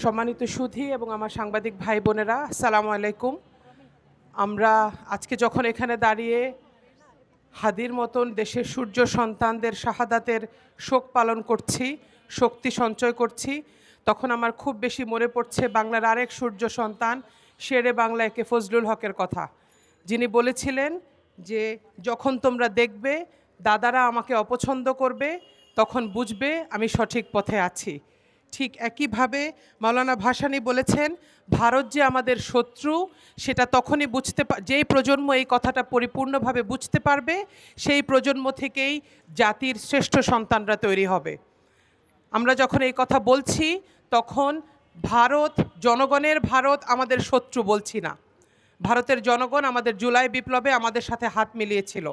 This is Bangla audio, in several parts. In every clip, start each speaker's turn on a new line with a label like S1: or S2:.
S1: সম্মানিত সুধী এবং আমার সাংবাদিক ভাই বোনেরা, আসসালামু আলাইকুম। আমরা আজকে যখন এখানে দাঁড়িয়ে হাদির মতন দেশের সূর্য সন্তানদের শাহাদাতের শোক পালন করছি, শক্তি সঞ্চয় করছি, তখন আমার খুব বেশি মনে পড়ছে বাংলার আরেক সূর্য সন্তান শেরে বাংলা একে ফজলুল হকের কথা, যিনি বলেছিলেন যে যখন তোমরা দেখবে দাদারা আমাকে অপছন্দ করবে তখন বুঝবে আমি সঠিক পথে আছি। ঠিক একইভাবে মাওলানা ভাসানী বলেছেন ভারত যে আমাদের শত্রু সেটা তখনই যেই প্রজন্ম এই কথাটা পরিপূর্ণভাবে বুঝতে পারবে সেই প্রজন্ম থেকেই জাতির শ্রেষ্ঠ সন্তানরা তৈরি হবে। আমরা যখন এই কথা বলছি তখন ভারত, জনগণের ভারত আমাদের শত্রু বলছি না। ভারতের জনগণ আমাদের জুলাই বিপ্লবে আমাদের সাথে হাত মিলিয়েছিল,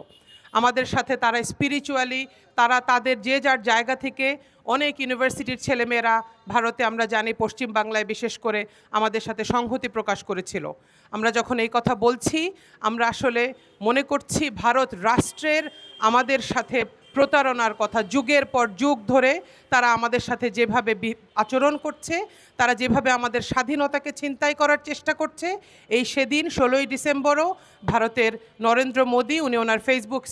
S1: আমাদের সাথে তারা স্পিরিচুয়ালি তারা তাদের যে যার জায়গা থেকে অনেক ইউনিভার্সিটির ছেলেমেয়েরা ভারতে আমরা জানি পশ্চিম বাংলায় বিশেষ করে আমাদের সাথে সংহতি প্রকাশ করেছিল। আমরা যখন এই কথা বলছি আমরা আসলে মনে করছি ভারত রাষ্ট্রের আমাদের সাথে প্রতারণার কথা, যুগের পর যুগ ধরে তারা আমাদের সাথে যেভাবে আচরণ করছে, তারা যেভাবে আমাদের স্বাধীনতাকে ছিনতাই করার চেষ্টা করছে। এই সেদিন 16ই ডিসেম্বরও ভারতের নরেন্দ্র মোদী উনি ওনার ফেসবুক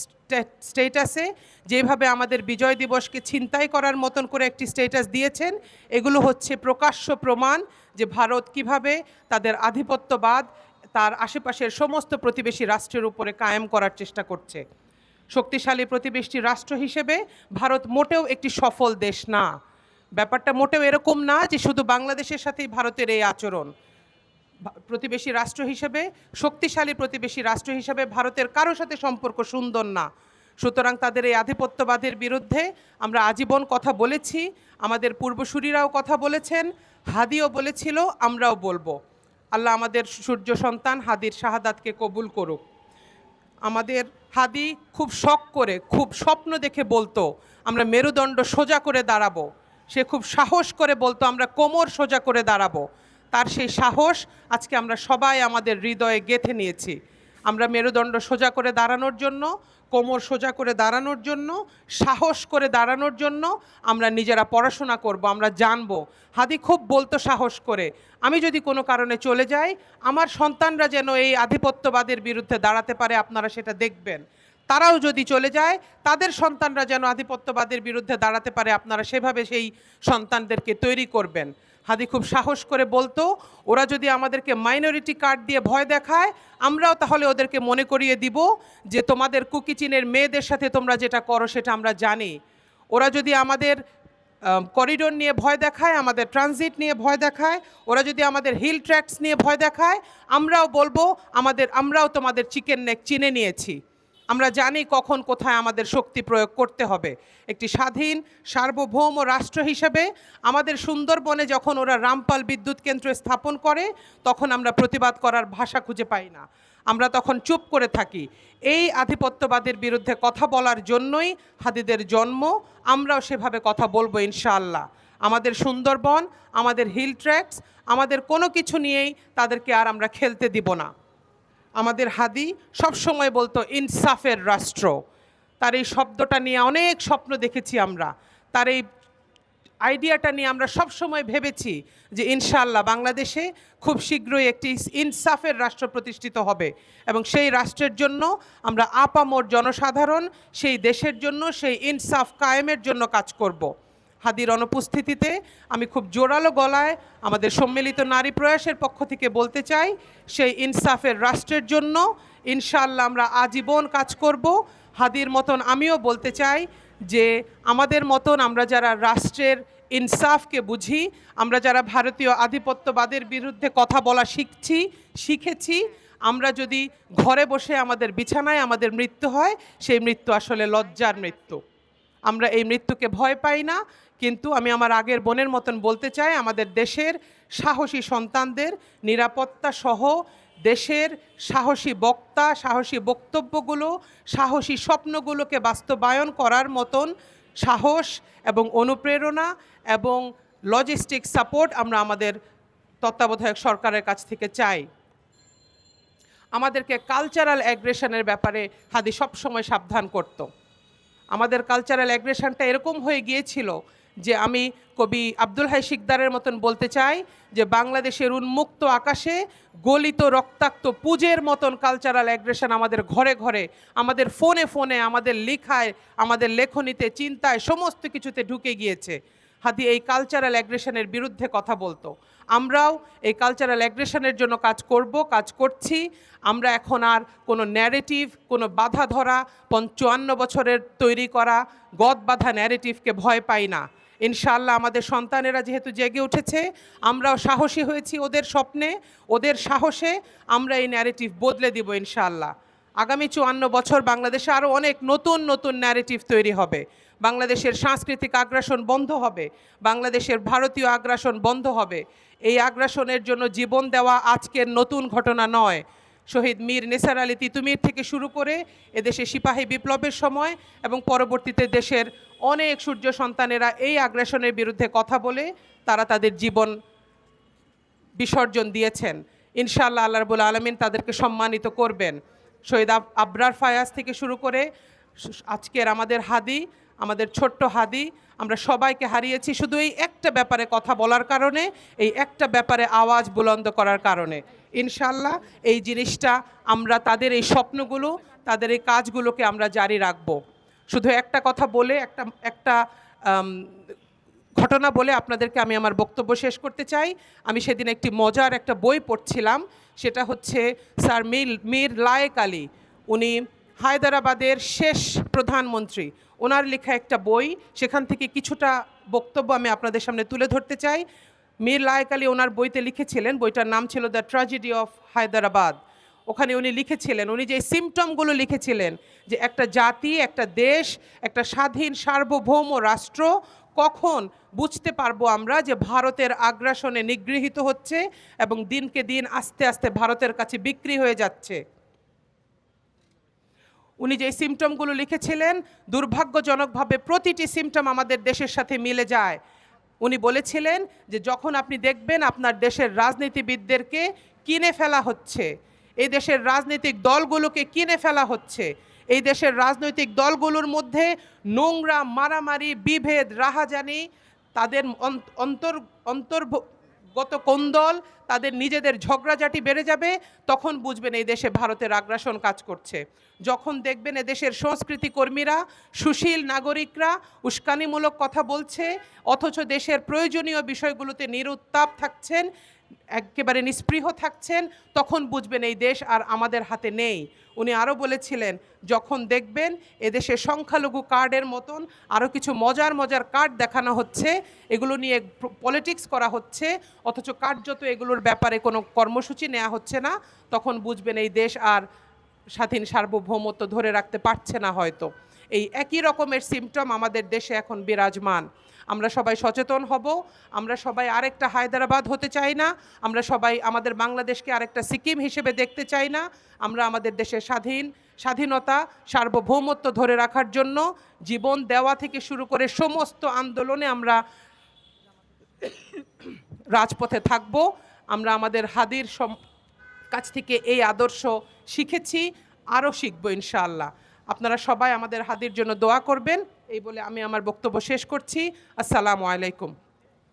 S1: স্টেটাসে যেভাবে আমাদের বিজয় দিবসকে ছিনতাই করার মতন করে একটি স্টেটাস দিয়েছেন, এগুলো হচ্ছে প্রকাশ্য প্রমাণ যে ভারত কিভাবে তাদের আধিপত্যবাদ তার আশেপাশের সমস্ত প্রতিবেশী রাষ্ট্রের উপরে কায়েম করার চেষ্টা করছে। শক্তিশালী প্রতিবেশী রাষ্ট্র হিসেবে ভারত মোটেও একটি সফল দেশ না। ব্যাপারটা মোটেও এরকম না যে শুধু বাংলাদেশের সাথেই ভারতের এই আচরণ। প্রতিবেশী রাষ্ট্র হিসেবে, শক্তিশালী প্রতিবেশী রাষ্ট্র হিসেবে ভারতের কারো সাথে সম্পর্ক সুন্দর না। সুতরাং তাদের এই আধিপত্যবাদের বিরুদ্ধে আমরা আজীবন কথা বলেছি, আমাদের পূর্বসূরীরাও কথা বলেছেন, হাদিও বলেছিল, আমরাও বলবো। আল্লাহ আমাদের সূর্য সন্তান হাদির শাহাদাতকে কবুল করুক। আমাদের হাদি খুব শখ করে, খুব স্বপ্ন দেখে বলতো আমরা মেরুদণ্ড সোজা করে দাঁড়াবো। সে খুব সাহস করে বলতো আমরা কোমর সোজা করে দাঁড়াবো। তার সেই সাহস আজকে আমরা সবাই আমাদের হৃদয়ে গেঁথে নিয়েছি। আমরা মেরুদণ্ড সোজা করে দাঁড়ানোর জন্য, কোমর সোজা করে দাঁড়ানোর জন্য, সাহস করে দাঁড়ানোর জন্য আমরা নিজেরা পড়াশোনা করব, আমরা জানবো। হাদি খুব বলতো সাহস করে, আমি যদি কোনো কারণে চলে যাই আমার সন্তানরা যেন এই আধিপত্যবাদের বিরুদ্ধে দাঁড়াতে পারে, আপনারা সেটা দেখবেন। তারাও যদি চলে যায় তাদের সন্তানরা যেন আধিপত্যবাদের বিরুদ্ধে দাঁড়াতে পারে, আপনারা সেভাবে সেই সন্তানদেরকে তৈরি করবেন। হাদি খুব সাহস করে বলতো ওরা যদি আমাদেরকে মাইনরিটি কার্ড দিয়ে ভয় দেখায় আমরাও তাহলে ওদেরকে মনে করিয়ে দিব যে তোমাদের কুকিচিনের মেয়েদের সাথে তোমরা যেটা করো সেটা আমরা জানি। ওরা যদি আমাদের করিডোর নিয়ে ভয় দেখায়, আমাদের ট্রানজিট নিয়ে ভয় দেখায়, ওরা যদি আমাদের হিল ট্র্যাক্স নিয়ে ভয় দেখায়, আমরাও বলবো আমরাও তোমাদের চিকেন নেক চিনে নিয়েছি। আমরা জানি কখন কোথায় আমাদের শক্তি প্রয়োগ করতে হবে। একটি স্বাধীন সার্বভৌম রাষ্ট্র হিসেবে আমাদের সুন্দরবনে যখন ওরা রামপাল বিদ্যুৎ কেন্দ্র স্থাপন করে তখন আমরা প্রতিবাদ করার ভাষা খুঁজে পাই না, আমরা তখন চুপ করে থাকি। এই আধিপত্যবাদের বিরুদ্ধে কথা বলার জন্যই হাদিদের জন্ম, আমরাও সেভাবে কথা বলবো ইনশাআল্লাহ। আমাদের সুন্দরবন, আমাদের হিল ট্র্যাক্স, আমাদের কোনো কিছু নিয়েই তাদেরকে আর আমরা খেলতে দিব না। আমাদের হাদি সবসময় বলতো ইনসাফের রাষ্ট্র। তার এই শব্দটা নিয়ে অনেক স্বপ্ন দেখেছি আমরা, তার এই আইডিয়াটা নিয়ে আমরা সবসময় ভেবেছি যে ইনশাআল্লাহ বাংলাদেশে খুব শীঘ্রই একটি ইনসাফের রাষ্ট্র প্রতিষ্ঠিত হবে এবং সেই রাষ্ট্রের জন্য আমরা আপামর জনসাধারণ সেই দেশের জন্য সেই ইনসাফ কায়েমের জন্য কাজ করব। হাদির অনুপস্থিতিতে আমি খুব জোরালো গলায় আমাদের সম্মিলিত নারী প্রয়াসের পক্ষ থেকে বলতে চাই সেই ইনসাফের রাষ্ট্রের জন্য ইনশাআল্লাহ আমরা আজীবন কাজ করব। হাদির মতন আমিও বলতে চাই যে আমাদের মতন আমরা যারা রাষ্ট্রের ইনসাফকে বুঝি, আমরা যারা ভারতীয় আধিপত্যবাদের বিরুদ্ধে কথা বলা শিখেছি, আমরা যদি ঘরে বসে আমাদের বিছানায় আমাদের মৃত্যু হয় সেই মৃত্যু আসলে লজ্জার মৃত্যু। আমরা এই মৃত্যুকে ভয় পাই না, কিন্তু আমি আমার আগের বোনের মতন বলতে চাই আমাদের দেশের সাহসী সন্তানদের নিরাপত্তা সহ দেশের সাহসী বক্তা, সাহসী বক্তব্যগুলো, সাহসী স্বপ্নগুলোকে বাস্তবায়ন করার মতন সাহস এবং অনুপ্রেরণা এবং লজিস্টিক সাপোর্ট আমরা আমাদের তত্ত্বাবধায়ক সরকারের কাছ থেকে চাই। আমাদেরকে কালচারাল অ্যাগ্রেশনের ব্যাপারে হাদি সবসময় সাবধান করত। আমাদের কালচারাল অ্যাগ্রেশনটা এরকম হয়ে গিয়েছিল যে আমি কবি আব্দুল হাই শিকদারের মতন বলতে চাই যে বাংলাদেশের উন্মুক্ত আকাশে গলিত রক্তাক্ত পুজের মতন কালচারাল অ্যাগ্রেশন আমাদের ঘরে ঘরে, আমাদের ফোনে ফোনে, আমাদের লেখায়, আমাদের লেখনীতে, চিন্তায়, সমস্ত কিছুতে ঢুকে গিয়েছে। হাদি এই কালচারাল অ্যাগ্রেশনের বিরুদ্ধে কথা বলতো। আমরাও এই কালচারাল অ্যাগ্রেশনের জন্য কাজ করব, কাজ করছি। আমরা এখন আর কোনো ন্যারেটিভ, কোনো বাধা ধরা ৫৫ বছরের তৈরি করা গদ বাঁধা ন্যারেটিভকে ভয় পাই না। ইনশাআল্লাহ আমাদের সন্তানেরা যেহেতু জেগে উঠেছে, আমরাও সাহসী হয়েছি ওদের স্বপ্নে, ওদের সাহসে আমরা এই ন্যারেটিভ বদলে দিব ইনশাআল্লাহ। আগামী ৫৪ বছর বাংলাদেশে আরও অনেক নতুন নতুন ন্যারেটিভ তৈরি হবে। বাংলাদেশের সাংস্কৃতিক আগ্রাসন বন্ধ হবে, বাংলাদেশের ভারতীয় আগ্রাসন বন্ধ হবে। এই আগ্রাসনের জন্য জীবন দেওয়া আজকের নতুন ঘটনা নয়। শহীদ মীর নিসার আলী তিতুমীর থেকে শুরু করে এদেশে সিপাহী বিপ্লবের সময় এবং পরবর্তীতে দেশের অনেক সূর্য সন্তানেরা এই আগ্রাসনের বিরুদ্ধে কথা বলে তারা তাদের জীবন বিসর্জন দিয়েছেন। ইনশাআল্লাহ আল্লাহ রাব্বুল আলামিন তাদেরকে সম্মানিত করবেন। শহীদ আবরার ফায়াজ থেকে শুরু করে আজকের আমাদের হাদি, আমাদের ছোট্ট হাদি, আমরা সবাইকে হারিয়েছি শুধু এই একটা ব্যাপারে কথা বলার কারণে, এই একটা ব্যাপারে আওয়াজ বুলন্দ করার কারণে। ইনশাআল্লাহ এই জিনিসটা আমরা তাদের এই স্বপ্নগুলো, তাদের এই কাজগুলোকে আমরা জারি রাখব। শুধু একটা কথা বলে, একটা ঘটনা বলে আপনাদেরকে আমি আমার বক্তব্য শেষ করতে চাই। আমি সেদিন একটি মজার একটা বই পড়ছিলাম, সেটা হচ্ছে স্যার মীর লায়েক আলী, উনি হায়দ্রাবাদের শেষ প্রধানমন্ত্রী, ওনার লেখা একটা বই, সেখান থেকে কিছুটা বক্তব্য আমি আপনাদের সামনে তুলে ধরতে চাই। মীর লায়েক আলী ওনার বইতে লিখেছিলেন, বইটার নাম ছিল দ্য ট্র্যাজেডি অফ হায়দ্রাবাদ। ওখানে উনি লিখেছিলেন, উনি যে সিমটমগুলো লিখেছিলেন যে একটা জাতি, একটা দেশ, একটা স্বাধীন সার্বভৌম রাষ্ট্র কখন বুঝতে পারবো আমরা যে ভারতের আগ্রাসনে নিগৃহীত হচ্ছে এবং দিনকে দিন আস্তে আস্তে ভারতের কাছে বিক্রি হয়ে যাচ্ছে। উনি যে সিমটমগুলো লিখেছিলেন, দুর্ভাগ্যজনকভাবে প্রতিটি সিমটম আমাদের দেশের সাথে মিলে যায়। উনি বলেছিলেন যে যখন আপনি দেখবেন আপনার দেশের রাজনীতিবিদদেরকে কিনে ফেলা হচ্ছে, এই দেশের রাজনৈতিক দলগুলোকে কিনে ফেলা হচ্ছে, এই দেশের রাজনৈতিক দলগুলোর মধ্যে নোংরা মারামারি, বিভেদ, রাহাজানি, তাদের অন্তর্গত কোন্দল, তাদের নিজেদের ঝগড়াঝাটি বেড়ে যাবে, তখন বুঝবেন এই দেশে ভারতের আগ্রাসন কাজ করছে। যখন দেখবেন এদেশের সংস্কৃতি কর্মীরা, সুশীল নাগরিকরা উস্কানিমূলক কথা বলছে অথচ দেশের প্রয়োজনীয় বিষয়গুলোতে নিরুত্তাপ থাকছেন, একেবারে নিস্পৃহ থাকছেন, তখন বুঝবেন এই দেশ আর আমাদের হাতে নেই। উনি আরও বলেছিলেন, যখন দেখবেন এদেশে সংখ্যালঘু কার্ডের মতন আরও কিছু মজার মজার কার্ড দেখানো হচ্ছে, এগুলো নিয়ে পলিটিক্স করা হচ্ছে অথচ কার্যত এগুলোর ব্যাপারে কোনো কর্মসূচি নেওয়া হচ্ছে না, তখন বুঝবেন এই দেশ আর স্বাধীন সার্বভৌমত্ব ধরে রাখতে পারছে না হয়তো। এই একই রকমের সিমটম আমাদের দেশে এখন বিরাজমান। আমরা সবাই সচেতন হব, আমরা সবাই আরেকটা হায়দ্রাবাদ হতে চাই না, আমরা সবাই আমাদের বাংলাদেশকে আরেকটা সিকিম হিসেবে দেখতে চাই না। আমরা আমাদের দেশের স্বাধীনতা, সার্বভৌমত্ব ধরে রাখার জন্য জীবন দেওয়া থেকে শুরু করে সমস্ত আন্দোলনে আমরা রাজপথে থাকব। আমরা আমাদের হাদির কাছ থেকে এই আদর্শ শিখেছি, আরও শিখব ইনশাআল্লাহ। আপনারা সবাই আমাদের হাদির জন্য দোয়া করবেন, এই বলে আমি আমার বক্তব্য শেষ করছি। আসসালামু আলাইকুম।